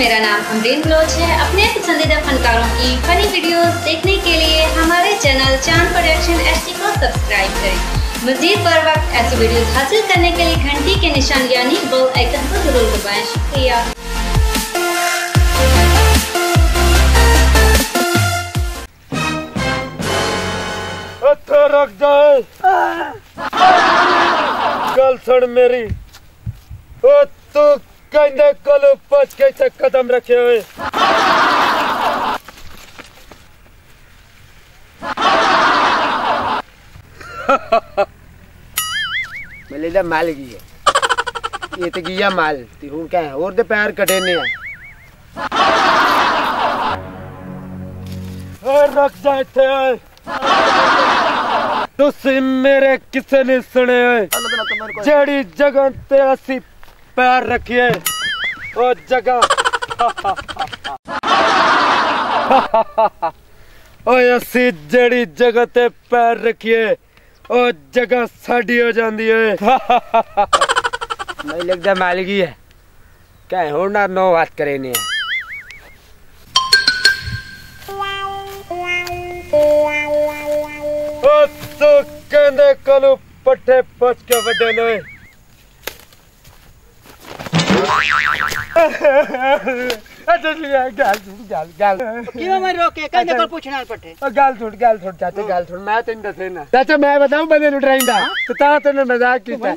मेरा नाम अमरीन बलोच है। अपने पसंदीदा फनकारों की फनी वीडियोस देखने के लिए हमारे चैनल चांद प्रोडक्शन HD को सब्सक्राइब करें। मज़ीद बर वक्त ऐसी वीडियोस हासिल करने के लिए घंटी के निशान यानी बेल आइकन को जरूर दबाएं। शुक्रिया। रख जाए गल सुन मेरी, ओ तू कहने कल पच कैसे कदम रखे हुए मले दा माल की है ये तो गिया माल ती हूं क्या है और दे पैर कटे ने रख जाए थे तुसी मेरे किसे नहीं सुने जड़ी जगह ते असी पैर रखिए ओ जगह ओ असी जड़ी जगह ते पैर रखिए ओ जगह साड़ी हो जाती है। नहीं लगता मालगी है क्या है होना नो बात करे नहीं ओ तो कहंदे कलू पट्टे पच के वड्डे ने मैं बताऊं बंदे नु ड्राइंग दा तो तेने मजाक कीता